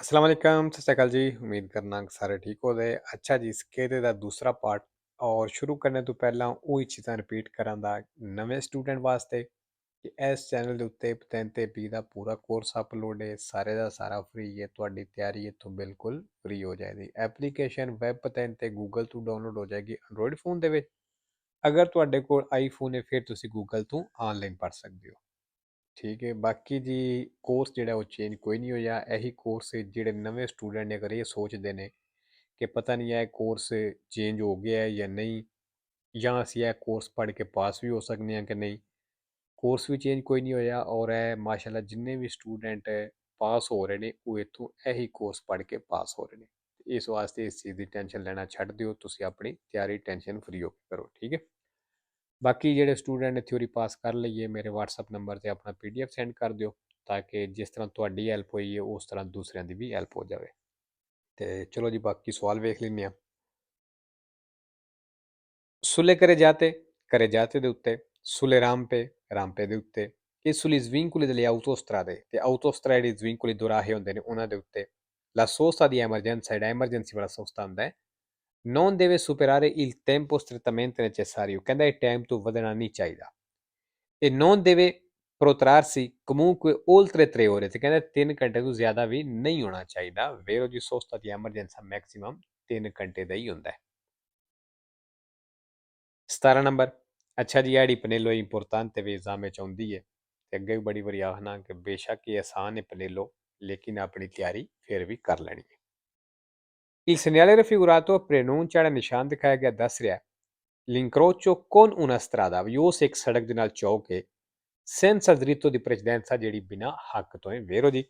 अस्सलाम वालेकुम, सत श्री अकाल जी। उम्मीद करना कि ਸਾਰੇ ਠੀਕ ਹੋਵੇ। ਅੱਛਾ ਜੀ, ਇਸ ਇਹਦੇ ਦਾ ਦੂਸਰਾ ਪਾਰਟ ਔਰ ਸ਼ੁਰੂ ਕਰਨ ਤੋਂ ਪਹਿਲਾਂ ਉਹੀ ਚੀਜ਼ਾਂ ਰਿਪੀਟ ਕਰਾਂ ਦਾ ਨਵੇਂ ਸਟੂਡੈਂਟ ਵਾਸਤੇ ਕਿ ਇਸ ਚੈਨਲ ਦੇ ਉੱਤੇ ਪਤਨ ਤੇ ਪੀ ਦਾ ਪੂਰਾ ਕੋਰਸ ਅਪਲੋਡ ਹੈ। ਸਾਰੇ ਦਾ ਸਾਰਾ ਫ੍ਰੀ ਹੈ। ਤੁਹਾਡੀ ਤਿਆਰੀ ਇੱਥੋਂ ਬਿਲਕੁਲ ਫ੍ਰੀ ਹੋ ਜਾਏਗੀ। ਐਪਲੀਕੇਸ਼ਨ ਵੈਬ ਪਤਨ ਤੇ ਗੂਗਲ ਤੋਂ ਡਾਊਨਲੋਡ ਹੋ ਜਾਏਗੀ ਐਂਡਰੋਇਡ ਫੋਨ ਦੇ ਵਿੱਚ। ਅਗਰ ਤੁਹਾਡੇ ਕੋਲ ਆਈਫੋਨ ਹੈ ਫਿਰ ਤੁਸੀਂ ਗੂਗਲ ਤੋਂ ਆਨਲਾਈਨ ਪੜ੍ਹ ਸਕਦੇ ਹੋ। ਠੀਕ ਹੈ, ਬਾਕੀ ਜੀ ਕੋਰਸ ਜਿਹੜਾ ਉਹ ਚੇਂਜ ਕੋਈ ਨਹੀਂ ਹੋਇਆ। ਇਹੀ ਕੋਰਸ ਜਿਹੜੇ ਨਵੇਂ ਸਟੂਡੈਂਟ ਨੇ ਅਗਰ ਇਹ ਸੋਚਦੇ ਨੇ ਕਿ ਪਤਾ ਨਹੀਂ ਇਹ ਕੋਰਸ ਚੇਂਜ ਹੋ ਗਿਆ ਹੈ ਜਾਂ ਨਹੀਂ, ਜਾਂ ਅਸੀਂ ਇਹ ਕੋਰਸ ਪੜ੍ਹ ਕੇ ਪਾਸ ਵੀ ਹੋ ਸਕਦੇ ਹਾਂ ਕਿ ਨਹੀਂ, ਕੋਰਸ ਵੀ ਚੇਂਜ ਕੋਈ ਨਹੀਂ ਹੋਇਆ। ਔਰ ਇਹ ਮਾਸ਼ਾਅੱਲਾ ਜਿੰਨੇ ਵੀ ਸਟੂਡੈਂਟ ਪਾਸ ਹੋ ਰਹੇ ਨੇ ਉਹ ਇੱਥੋਂ ਇਹੀ ਕੋਰਸ ਪੜ੍ਹ ਕੇ ਪਾਸ ਹੋ ਰਹੇ ਨੇ। ਇਸ ਵਾਸਤੇ ਇਸ ਚੀਜ਼ ਦੀ ਟੈਨਸ਼ਨ ਲੈਣਾ ਛੱਡ ਦਿਓ, ਤੁਸੀਂ ਆਪਣੀ ਤਿਆਰੀ ਟੈਨਸ਼ਨ ਫਰੀ ਹੋ ਕੇ ਕਰੋ। ਠੀਕ ਹੈ, ਬਾਕੀ ਜਿਹੜੇ ਸਟੂਡੈਂਟ ਨੇ ਥਿਊਰੀ ਪਾਸ ਕਰ ਲਈਏ ਮੇਰੇ WhatsApp ਨੰਬਰ ਤੇ ਆਪਣਾ PDF ਸੈਂਡ ਕਰ ਦਿਓ, ਤਾਂ ਕਿ ਜਿਸ ਤਰ੍ਹਾਂ ਤੁਹਾਡੀ ਹੈਲਪ ਹੋਈ ਹੈ ਉਸ ਤਰ੍ਹਾਂ ਦੂਸਰਿਆਂ ਦੀ ਵੀ ਹੈਲਪ ਹੋ ਜਾਵੇ। ਤੇ ਚਲੋ ਜੀ ਬਾਕੀ ਸਵਾਲ ਵੇਖ ਲੈਂਦੇ ਹਾਂ। ਸੁਲੇ ਕਰੇ ਜਾਤੇ ਦੇ ਉੱਤੇ ਸੁਲੇ ਰਾਮਪੇ ਦੇ ਉੱਤੇ ਇਹ ਸੁਲੀ ਜ਼ਵਿੰਕੁਲੀ delle autostrade ਤੇ autostrade ਜ਼ਵਿੰਕੁਲੀ ਦੁਰਾਹੇ ਹੁੰਦੇ ਨੇ ਉਹਨਾਂ ਦੇ ਉੱਤੇ la sosta di emergenza ed emergency ਵਾਲਾ sosta ਹੁੰਦਾ ਹੈ। non deve superare il tempo strettamente necessario, ਕਹਿੰਦਾ ਇਹ ਟਾਈਮ ਤੋਂ ਵਧਣਾ ਨਹੀਂ ਚਾਹੀਦਾ। e non deve protrarsi comunque oltre 3 ore, ਤੇ ਕਹਿੰਦਾ 3 ਘੰਟੇ ਤੋਂ ਜ਼ਿਆਦਾ ਵੀ ਨਹੀਂ ਹੋਣਾ ਚਾਹੀਦਾ। ਵੇਰੋ ਜੀ ਸੋਸਤਾ ਦੀ ਐਮਰਜੈਂਸਾ ਮੈਕਸਿਮਮ 3 ਘੰਟੇ ਦਾ ਹੀ ਹੁੰਦਾ ਹੈ। 17 ਨੰਬਰ, ਅੱਛਾ ਜੀ ਜਿਹੜੀ ਪਨੇਲੋ ਇੰਪੋਰਟਾਂਤੇ ਵੀ ਐਗਜ਼ਾਮ ਵਿੱਚ ਆਉਂਦੀ ਹੈ ਤੇ ਅੱਗੇ ਵੀ ਬੜੀ ਵਾਰੀ ਆਖਣਾ ਕਿ ਬੇਸ਼ੱਕ ਇਹ ਆਸਾਨ ਹੈ ਪਨੇਲੋ, ਲੇਕਿਨ ਆਪਣੀ ਤਿਆਰੀ ਫਿਰ ਵੀ ਕਰ ਲੈਣੀ ਹੈ। Il segnale raffigurato preannuncia ਜਿਹੜਾ ਨਿਸ਼ਾਨ ਦਿਖਾਇਆ ਗਿਆ ਦੱਸ ਰਿਹਾ l'incrocio con una strada, ਵੀ ਉਸ ਇੱਕ ਸੜਕ ਦੇ ਨਾਲ ਚੌਕ ਹੈ senza diritto di precedenza, ਜਿਹੜੀ ਬਿਨਾ ਹੱਕ ਤੋਂ ਹੈ। ਵੇਰੋ ਜੀ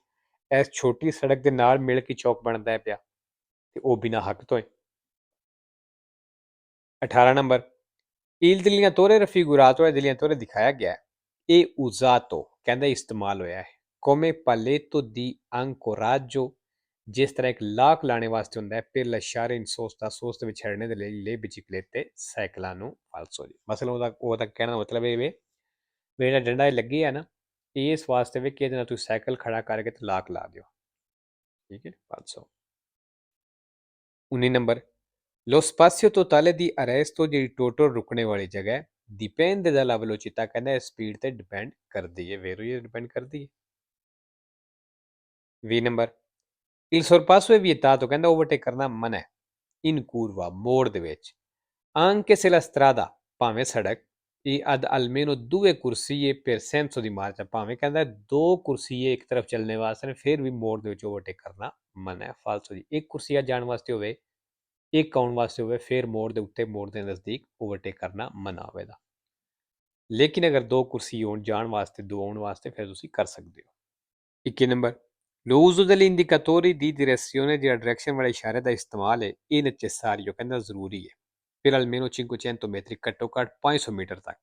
ਇਸ ਛੋਟੀ ਸੜਕ ਦੇ ਨਾਲ ਮਿਲ ਕੇ ਚੌਕ ਬਣਦਾ ਪਿਆ ਤੇ ਉਹ ਬਿਨਾ ਹੱਕ ਤੋਂ ਹੈ। 18 ਨੰਬਰ, il delineatore raffigurato ਹੈ delineatore ਦਿਖਾਇਆ ਗਿਆ ਇਹ usato ਕਹਿੰਦਾ ਇਸਤੇਮਾਲ ਹੋਇਆ ਹੈ come paletto di ancoraggio, ਜਿਸ ਤਰ੍ਹਾਂ ਇੱਕ ਲਾਕ ਲਾਣੇ ਵਾਸਤੇ ਹੁੰਦਾ ਹੈ per lasciare in sosta, ਸੋਸਤ ਵਿੱਚ ਛੱਡਣੇ ਦੇ ਲਈ le biciclette ਸਾਈਕਲਾਂ ਨੂੰ ਫਾਲਸੋ ਜੀ। ਮਸਲਾ ਉਹਦਾ ਕਹਿਣ ਦਾ ਮਤਲਬ ਇਹ ਵੇ ਜਿਹੜਾ ਡੰਡਾ ਇਹ ਲੱਗੀ ਹੈ ਨਾ ਇਸ ਵਾਸਤੇ ਵੀ ਕਿ ਇਹਦੇ ਨਾਲ ਤੁਸੀਂ ਸਾਈਕਲ ਖੜਾ ਕਰਕੇ ਤੇ ਲਾਕ ਲਾ ਦਿਓ। ਠੀਕ ਹੈ, 500। 19 number, lo spazio totale di arresto, ਜਿਹੜੀ ਟੋਟਲ ਰੁਕਣੇ ਵਾਲੀ ਜਗ੍ਹਾ ਹੈ dipende dalla velocità, ਕਹਿੰਦਾ ਸਪੀਡ ਤੇ ਡਿਪੈਂਡ ਕਰਦੀ ਹੈ। ਵੇਰੋ ਇਹ ਡਿਪੈਂਡ ਕਰਦੀ ਹੈ। 20 ਨੰਬਰ, il sorpasso è vietato, ਕਹਿੰਦਾ ਓਵਰਟੇਕ ਕਰਨਾ ਮਨਾ ਹੈ in curva, ਮੋੜ ਦੇ ਵਿੱਚ anche se la strada, ਭਾਵੇਂ ਸੜਕ e ad almeno 2 corsie per senso di marcia, ਭਾਵੇਂ ਕਹਿੰਦਾ 2 ਕੁਰਸੀਏ ਇੱਕ ਤਰਫ ਚੱਲਣੇ ਵਾਸਤੇ ਨੇ ਫਿਰ ਵੀ ਮੋੜ ਦੇ ਵਿੱਚ ਓਵਰਟੇਕ ਕਰਨਾ ਮਨਾ ਹੈ। ਫਾਲਸੋ ਜੀ, ਇੱਕ ਕੁਰਸੀਆ ਜਾਣ ਵਾਸਤੇ ਹੋਵੇ ਇੱਕ ਆਉਣ ਵਾਸਤੇ ਹੋਵੇ ਫਿਰ ਮੋੜ ਦੇ ਉੱਤੇ ਮੋੜ ਦੇ ਨਜ਼ਦੀਕ ਓਵਰਟੇਕ ਕਰਨਾ ਮਨਾ ਹੋਵੇਗਾ। ਲੇਕਿਨ ਅਗਰ 2 ਕੁਰਸੀ ਹੋਣ ਜਾਣ ਵਾਸਤੇ 2 ਆਉਣ ਵਾਸਤੇ ਫਿਰ ਤੁਸੀਂ ਕਰ ਸਕਦੇ ਹੋ। 21 number, l'uso degli indicatori di direzione, ਜਿਹੜਾ ਡਾਇਰੈਕਸ਼ਨ ਵਾਲੇ ਇਸ਼ਾਰੇ ਦਾ ਇਸਤੇਮਾਲ ਹੈ ਇਹ necessario, ਕਹਿੰਦਾ ਜ਼ਰੂਰੀ ਹੈ per almeno 500 metri, ਘੱਟੋ ਘੱਟ 500 ਮੀਟਰ ਤੱਕ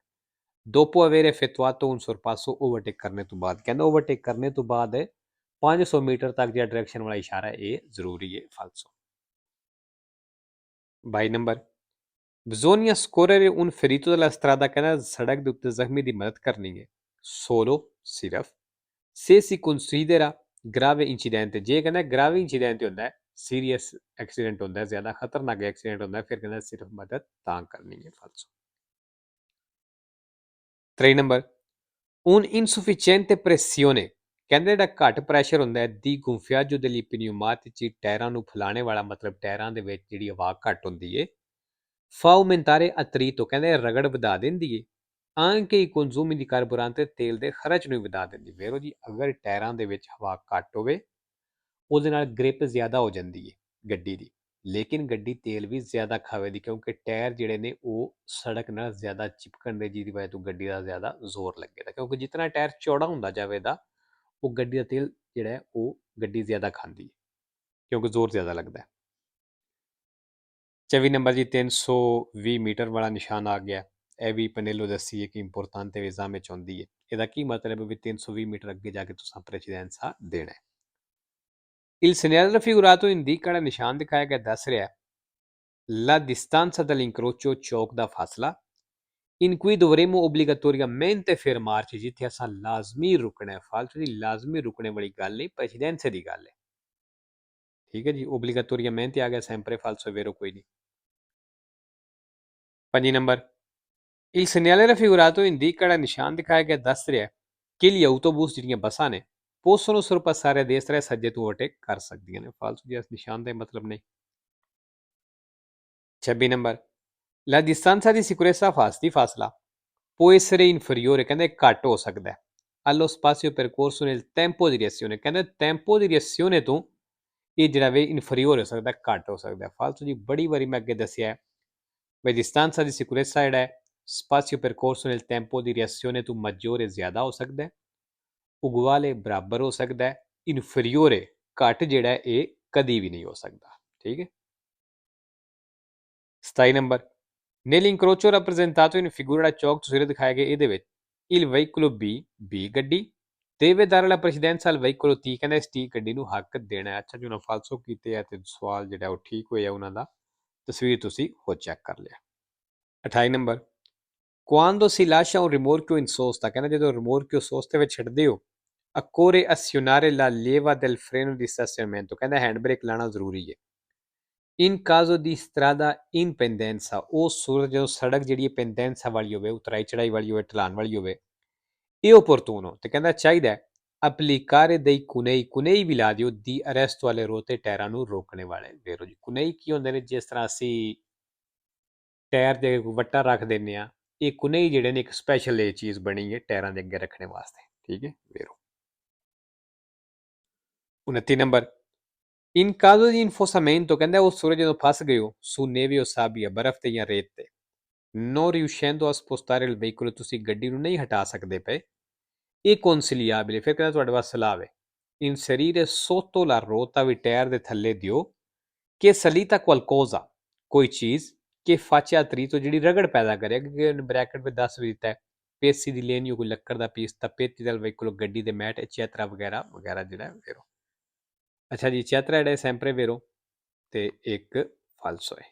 dopo aver effettuato un sorpasso, overtake ਕਰਨੇ ਤੋਂ ਬਾਅਦ। ਕਹਿੰਦਾ ਓਵਰਟੇਕ ਕਰਨੇ ਤੋਂ ਬਾਅਦ 500 ਮੀਟਰ ਤੱਕ ਜਿਹੜਾ ਡਾਇਰੈਕਸ਼ਨ ਵਾਲਾ ਇਸ਼ਾਰਾ ਇਹ ਜ਼ਰੂਰੀ ਹੈ। ਫਾਲਸੋ। 22 number, bisogna scorrere un ferito della strada, ਕਹਿੰਦਾ ਸੜਕ ਦੇ ਉੱਤੇ ਜ਼ਖਮੀ ਦੀ ਮਦਦ ਕਰਨੀ ਹੈ solo, ਸਿਰਫ se si considera grave incidente, ਜੇ ਕਹਿੰਦਾ grave incidente ਹੁੰਦਾ ਹੈ ਸੀਰੀਅਸ ਐਕਸੀਡੈਂਟ ਹੁੰਦਾ ਹੈ ਜ਼ਿਆਦਾ ਖਤਰਨਾਕ ਐਕਸੀਡੈਂਟ ਹੁੰਦਾ ਹੈ ਫਿਰ ਕਹਿੰਦਾ ਸਿਰਫ ਮਦਦ ਤਾਂ ਕਰਨੀ ਹੈ। ਫਾਲਸੋ। 3 ਨੰਬਰ, un insufficiente pressione, ਕਹਿੰਦੇ ਜਿਹੜਾ ਘੱਟ ਪ੍ਰੈਸ਼ਰ ਹੁੰਦਾ ਹੈ ਦੀ gonfiaggio degli pneumatici, ਟਾਇਰਾਂ ਨੂੰ ਫੈਲਾਣੇ ਵਾਲਾ, ਮਤਲਬ ਟਾਇਰਾਂ ਦੇ ਵਿੱਚ ਜਿਹੜੀ ਹਵਾ ਘੱਟ ਹੁੰਦੀ ਹੈ fa aumentare attrito, ਕਹਿੰਦੇ ਰਗੜ ਵਧਾ ਦਿੰਦੀ ਹੈ anche i consumi di carburante, ਤੇਲ ਦੇ ਖਰਚ ਨੂੰ ਵਧਾ ਦਿੰਦੀ। ਵੇਰੋ ਜੀ ਅਗਰ ਟਾਇਰਾਂ ਦੇ ਵਿੱਚ ਹਵਾ ਘੱਟ ਹੋਵੇ ਉਹਦੇ ਨਾਲ ਗ੍ਰਿਪ ਜ਼ਿਆਦਾ ਹੋ ਜਾਂਦੀ ਹੈ ਗੱਡੀ ਦੀ, ਲੇਕਿਨ ਗੱਡੀ ਤੇਲ ਵੀ ਜ਼ਿਆਦਾ ਖਾਵੇਗੀ ਕਿਉਂਕਿ ਟਾਇਰ ਜਿਹੜੇ ਨੇ ਉਹ ਸੜਕ ਨਾਲ ਜ਼ਿਆਦਾ ਚਿਪਕਣ ਦੇ ਜਿਹਦੀ ਵਜ੍ਹਾ ਤੋਂ ਗੱਡੀ ਦਾ ਜ਼ਿਆਦਾ ਜ਼ੋਰ ਲੱਗੇਗਾ, ਕਿਉਂਕਿ ਜਿਤਨਾ ਟਾਇਰ ਚੌੜਾ ਹੁੰਦਾ ਜਾਵੇਗਾ ਉਹ ਗੱਡੀ ਦਾ ਤੇਲ ਜਿਹੜਾ ਹੈ ਉਹ ਗੱਡੀ ਜ਼ਿਆਦਾ ਖਾਂਦੀ ਹੈ ਕਿਉਂਕਿ ਜ਼ੋਰ ਜ਼ਿਆਦਾ ਲੱਗਦਾ ਹੈ। 24 ਨੰਬਰ ਜੀ, 320 ਮੀਟਰ ਵਾਲਾ ਨਿਸ਼ਾਨ ਆ ਗਿਆ। ਇਹ ਵੀ ਪਨੇਲੋ ਦੱਸੀ ਹੈ ਕਿ ਇੰਪੋਰਟਾਂਤੇ ਐਗਜ਼ਾਮ ਵਿੱਚ ਆਉਂਦੀ ਹੈ। ਇਹਦਾ ਕੀ ਮਤਲਬ ਹੈ ਵੀ 320 ਮੀਟਰ ਅੱਗੇ ਜਾ ਕੇ ਤੁਸੀਂ ਪ੍ਰੈਸੀਡੈਂਸਾ ਦੇਣਾ ਹੈ। Il segnale raffigurato indica, ਜਿਹੜਾ ਨਿਸ਼ਾਨ ਦਿਖਾਇਆ ਗਿਆ ਦੱਸ ਰਿਹਾ la distanza dall'incrocio, Chowk the ਫਾਸਲਾ in cui dovremo obbligatoriamente fermarci, ਜਿੱਥੇ ਅਸਾਂ ਲਾਜ਼ਮੀ ਰੁਕਣਾ ਹੈ। ਫਾਲਤੂ ਦੀ ਲਾਜ਼ਮੀ ਰੁਕਣੇ ਵਾਲੀ ਗੱਲ ਨਹੀਂ, ਪ੍ਰੈਸੀਡੈਂਸੇ ਦੀ ਗੱਲ ਹੈ। ठीक है जी, obbligatoriamente a ਗਿਆ sempre falso è vero ਕੋਈ ਨਹੀਂ। ਪੰਜੀ number, il segnale raffigurato indica ਜਿਹੜਾ ਨਿਸ਼ਾਨ ਦਿਖਾਇਆ ਗਿਆ ਦੱਸ ਰਿਹਾ ਕਿ gli autobus ਜਿਹੜੀਆਂ ਬੱਸਾਂ ਨੇ possono sorpassare a destra e ਸੱਜੇ ਤੋਂ ਓਵਰਟੇਕ ਕਰ ਸਕਦੀਆਂ ਨੇ। ਫਾਲਤੂ ਜਿਹਾ ਨਿਸ਼ਾਨ ਦਾ ਮਤਲਬ ਨਹੀਂ। 26 number, la distanza di sicurezza di ਫਾਸਲਾ può essere inferiore, ਕਹਿੰਦੇ ਘੱਟ ਹੋ ਸਕਦਾ ਹੈ allo spazio percorso nel tempo di reazione, ਕਹਿੰਦੇ tempo di reazione ਤੋਂ ਇਹ ਜਿਹੜਾ ਵੇ ਇਨਫਰੀਓਰ ਹੋ ਸਕਦਾ, ਘੱਟ ਹੋ ਸਕਦਾ। ਫਾਲਤੂ ਜੀ ਬੜੀ ਵਾਰੀ ਮੈਂ ਅੱਗੇ ਦੱਸਿਆ ਵੀ distanza di sicurezza ਜਿਹੜਾ ਹੈ spazio percorso nel tempo di reazione ਤੋਂ maggiore ਜ਼ਿਆਦਾ ਹੋ ਸਕਦਾ ਹੈ, ਉਗਵਾਲੇ ਬਰਾਬਰ ਹੋ ਸਕਦਾ ਹੈ, ਇਨਫਰੀਓਰੇ ਘੱਟ ਜਿਹੜਾ ਇਹ ਕਦੀ ਵੀ ਨਹੀਂ ਹੋ ਸਕਦਾ। ਠੀਕ ਹੈ। 27 number, nell'incrocio rappresentato in figura ਜਿਹੜਾ ਚੌਕ ਤਸਵੀਰ ਦਿਖਾਇਆ ਗਿਆ ਇਹਦੇ ਵਿੱਚ il veicolo B ਗੱਡੀ deve dare la precedenza al veicolo T, ਕਹਿੰਦਾ ਇਸ T ਗੱਡੀ ਨੂੰ ਹੱਕ ਦੇਣਾ ਹੈ। ਅੱਛਾ ਜੀ, ਉਹਨਾਂ ਫਾਲਸੋ ਕੀਤੇ ਆ ਤੇ ਸਵਾਲ ਜਿਹੜਾ ਉਹ ਠੀਕ ਹੋਇਆ ਉਹਨਾਂ ਦਾ, ਤਸਵੀਰ ਤੁਸੀਂ ਹੋ ਚੈੱਕ ਕਰ ਲਿਆ। 28 number, quando si lascia un rimorchio in sosta, ਕਹਿੰਦਾ ਜਦੋਂ rimorchio sosta ਵਿੱਚ ਛੱਡਦੇ ਹੋ occorre azionare la leva del freno di stazionamento, ਕਹਿੰਦਾ ਹੈਂਡ ਬ੍ਰੇਕ ਲਾਣਾ ਜ਼ਰੂਰੀ ਹੈ। in caso di strada in pendenza, ਉਹ ਸੂਰਤ ਜਦੋਂ ਸੜਕ ਜਿਹੜੀ ਹੈ pendenza ਵਾਲੀ ਹੋਵੇ, ਉਤਰਾਈ ਚੜਾਈ ਵਾਲੀ ਹੋਵੇ, ਢਲਾਨ ਵਾਲੀ ਹੋਵੇ, ਇਹ opportuno ਤੇ ਕਹਿੰਦਾ ਚਾਹੀਦਾ ਹੈ applicare dei cunei, cunei ਵੀ ਲਾ ਦਿਓ di arresto alle ruote, ਟਾਇਰਾਂ ਨੂੰ ਰੋਕਣੇ ਵਾਲੇ। ਵੇਰੋ ਜੀ cunei ਕੀ ਹੁੰਦੇ ਨੇ, ਜਿਸ ਤਰ੍ਹਾਂ ਅਸੀਂ ਟਾਇਰ ਦੇ ਵੱਟਾ ਰੱਖ ਦਿੰਦੇ ਆ, ਇਹ cunei ਜਿਹੜੇ ਨੇ ਇੱਕ ਸਪੈਸ਼ਲ ਇਹ ਚੀਜ਼ ਬਣੀ ਹੈ ਟਾਇਰਾਂ ਦੇ ਅੱਗੇ ਰੱਖਣੇ ਵਾਸਤੇ। ਠੀਕ ਹੈ, ਵੇਰੋ। 29 number, in caso di infosamento, ਕਹਿੰਦਾ ਉਹ ਸੂਰਜ ਜਦੋਂ ਫਸ ਗਏ ਹੋ su neve o sabbia, ਬਰਫ਼ ਤੇ ਜਾਂ ਰੇਤ ਤੇ, non riuscendo a spostare il veicolo, ਤੁਸੀਂ ਗੱਡੀ ਨੂੰ ਨਹੀਂ ਹਟਾ ਸਕਦੇ ਪਏ, ਇਹ consigliabile, ਫਿਰ ਕਹਿੰਦਾ ਤੁਹਾਡੇ ਵਾਸਤੇ ਸਲਾਹ ਹੈ inserire sotto la ruota, ਵੀ ਟਾਇਰ ਦੇ ਥੱਲੇ ਦਿਓ, che salita qualcosa, ਕੋਈ ਚੀਜ਼ che faccia attrito, ਜਿਹੜੀ ਰਗੜ ਪੈਦਾ ਕਰੇ। ਅੱਗੇ ਬ੍ਰੈਕਟ ਵਿੱਚ ਦੱਸ ਵੀ ਦਿੱਤਾ ਹੈ ਪੇਸੀ ਦੀ ਲੈਣੀ, ਕੋਈ ਲੱਕੜ ਦਾ ਪੀਸ, tappeti del veicolo, ਗੱਡੀ ਦੇ ਮੈਟ, ਐਚੈਟਰਾ ਵਗੈਰਾ ਵਗੈਰਾ ਜਿਹੜਾ ਵੇਰੋ। ਅੱਛਾ ਜੀ, ਚੈਤਰਾ ਜਿਹੜਾ ਸੈਂਪਰੇ ਵੇਰੋ ਤੇ ਇੱਕ ਫਾਲਸੋ ਹੈ।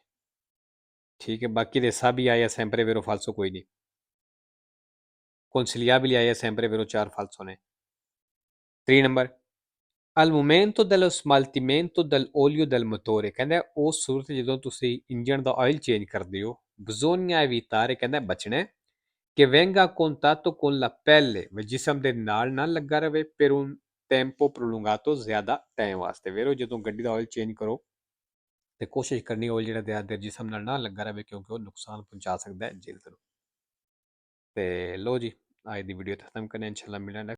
ਠੀਕ ਹੈ, ਬਾਕੀ ਦੇ ਸਭ ਹੀ ਆਇਆ ਸੈਂਪਰੇ ਵੇਰੋ ਫਾਲਸੋ ਕੋਈ ਨਹੀਂ। consigliabili ਆਇਆ ਸੈਂਪਰੇ ਵੇਰੋ, 4 ਫਾਲਸੋ ਨੇ। 3 number, al momento dello smaltimento dell'olio del motore, ਕਹਿੰਦਾ ਉਸ ਸੂਰਤ ਜਦੋਂ ਤੁਸੀਂ ਇੰਜਨ ਦਾ ਆਇਲ ਚੇਂਜ ਕਰਦੇ ਹੋ bisogna evitare, ਕਹਿੰਦਾ ਬਚਣਾ che venga a contatto con la pelle, ਵੀ ਜਿਸਮ ਦੇ ਨਾਲ ਨਾ ਲੱਗਾ ਰਵੇ per un tempo prolungato, ਜ਼ਿਆਦਾ ਟਾਈਮ ਵਾਸਤੇ। ਵੇਰੋ ਜਦੋਂ ਗੱਡੀ ਦਾ ਆਇਲ ਚੇਂਜ ਕਰੋ ਤੇ ਕੋਸ਼ਿਸ਼ ਕਰਨੀ ਆਇਲ ਜਿਹੜਾ ਜ਼ਿਆਦਾ ਦੇਰ ਜਿਸਮ ਨਾਲ ਨਾ ਲੱਗਾ ਰਵੇ, ਕਿਉਂਕਿ ਉਹ ਨੁਕਸਾਨ ਪਹੁੰਚਾ ਸਕਦਾ ਹੈ ਜਿਲਦ ਨੂੰ। ਤੇ ਲੋ ਜੀ, ਅੱਜ ਦੀ ਵੀਡੀਓ ਖਤਮ ਕਰਨੇ, ਇਨਸ਼ਾਅੱਲਾ ਮਿਲਾਂਗੇ।